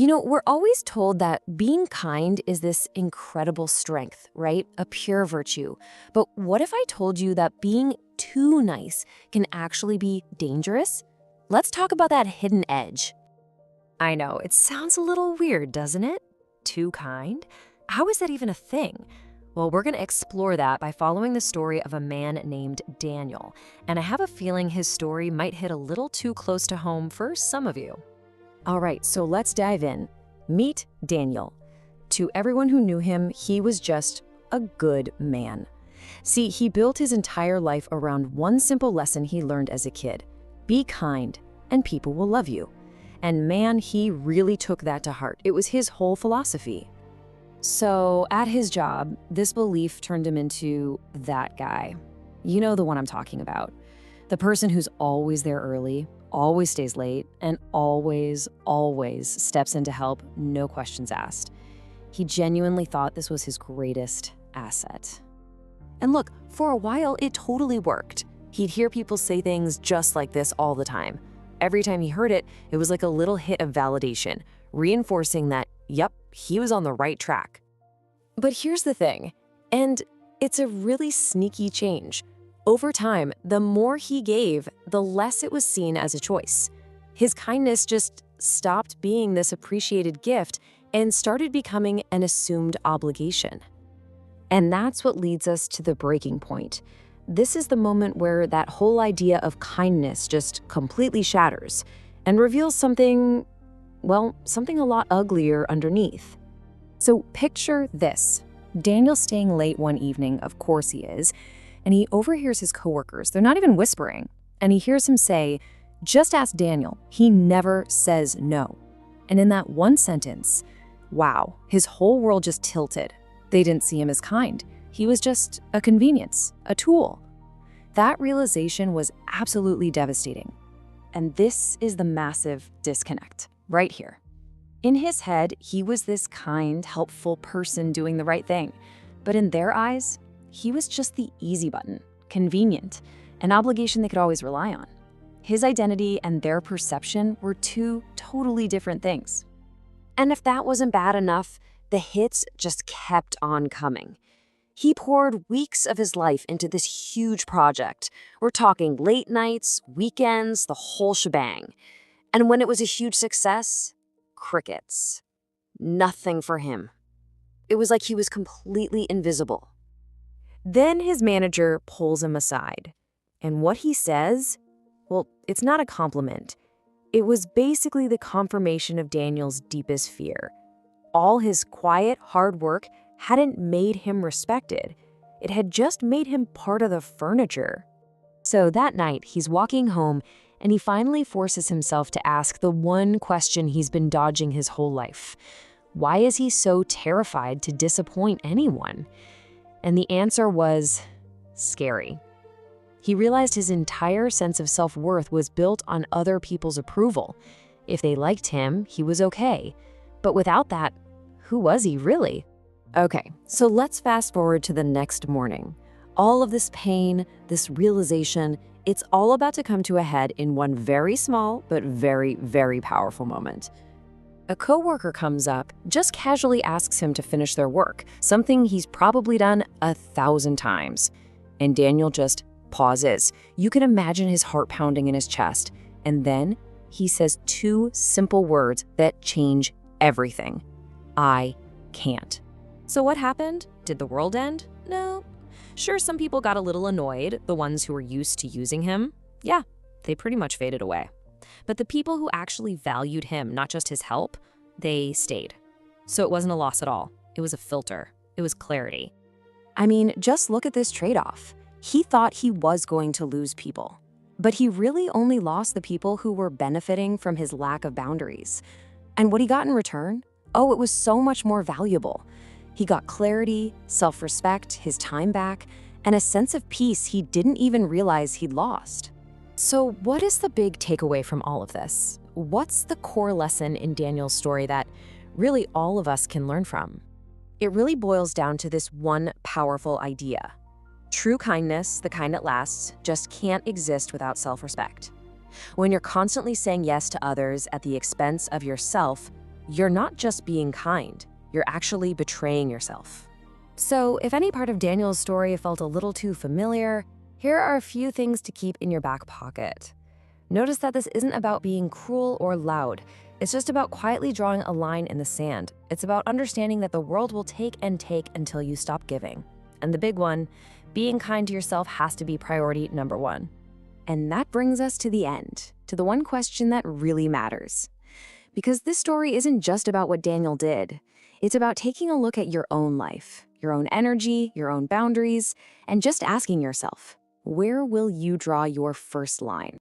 We're always told that being kind is this incredible strength, right? A pure virtue. But what if I told you that being too nice can actually be dangerous? Let's talk about that hidden edge. I know, it sounds a little weird, doesn't it? Too kind? How is that even a thing? Well, we're going to explore that by following the story of a man named Daniel. And I have a feeling his story might hit a little too close to home for some of you. All right, so let's dive in. Meet Daniel. To everyone who knew him, he was just a good man. See, he built his entire life around one simple lesson he learned as a kid. Be kind, and people will love you. And man, he really took that to heart. It was his whole philosophy. So at his job, this belief turned him into that guy. You know the one I'm talking about. The person who's always there early, always stays late, and always steps in to help, no questions asked. He genuinely thought this was his greatest asset. And look, for a while, it totally worked. He'd hear people say things just like this all the time. Every time he heard it, it was like a little hit of validation, reinforcing that, yep, he was on the right track. But here's the thing, and it's a really sneaky change. Over time, the more he gave, the less it was seen as a choice. His kindness just stopped being this appreciated gift and started becoming an assumed obligation. And that's what leads us to the breaking point. This is the moment where that whole idea of kindness just completely shatters and reveals something, well, something a lot uglier underneath. So picture this. Daniel's staying late one evening, of course he is, and he overhears his coworkers. They're not even whispering. And he hears him say, "Just ask Daniel. He never says no." And in that one sentence, wow, his whole world just tilted. They didn't see him as kind. He was just a convenience, a tool. That realization was absolutely devastating. And this is the massive disconnect, right here. In his head, he was this kind, helpful person doing the right thing. But in their eyes, he was just the easy button, convenient, an obligation they could always rely on. His identity and their perception were two totally different things. And if that wasn't bad enough, the hits just kept on coming. He poured weeks of his life into this huge project. We're talking late nights, weekends, the whole shebang. And when it was a huge success, crickets. Nothing for him. It was like he was completely invisible. Then his manager pulls him aside. And what he says, well, it's not a compliment. It was basically the confirmation of Daniel's deepest fear. All his quiet, hard work hadn't made him respected. It had just made him part of the furniture. So that night, he's walking home, and he finally forces himself to ask the one question he's been dodging his whole life. Why is he so terrified to disappoint anyone? And the answer was scary. He realized his entire sense of self-worth was built on other people's approval. If they liked him, he was okay. But without that, who was he really? Okay, so let's fast forward to the next morning. All of this pain, this realization, it's all about to come to a head in one very small but very, very powerful moment. A coworker comes up, just casually asks him to finish their work, something he's probably done 1,000 times. And Daniel just pauses. You can imagine his heart pounding in his chest. And then he says two simple words that change everything. I can't. So what happened? Did the world end? No. Sure, some people got a little annoyed, the ones who were used to using him. Yeah, they pretty much faded away. But the people who actually valued him, not just his help, they stayed. So it wasn't a loss at all. It was a filter. It was clarity. I mean, just look at this trade-off. He thought he was going to lose people, but he really only lost the people who were benefiting from his lack of boundaries. And what he got in return? Oh, it was so much more valuable. He got clarity, self-respect, his time back, and a sense of peace he didn't even realize he'd lost. So what is the big takeaway from all of this? What's the core lesson in Daniel's story that really all of us can learn from? It really boils down to this one powerful idea. True kindness, the kind that lasts, just can't exist without self-respect. When you're constantly saying yes to others at the expense of yourself, you're not just being kind, you're actually betraying yourself. So, if any part of Daniel's story felt a little too familiar, here are a few things to keep in your back pocket. Notice that this isn't about being cruel or loud. It's just about quietly drawing a line in the sand. It's about understanding that the world will take and take until you stop giving. And the big one, being kind to yourself has to be priority number one. And that brings us to the end, to the one question that really matters. Because this story isn't just about what Daniel did. It's about taking a look at your own life, your own energy, your own boundaries, and just asking yourself, where will you draw your first line?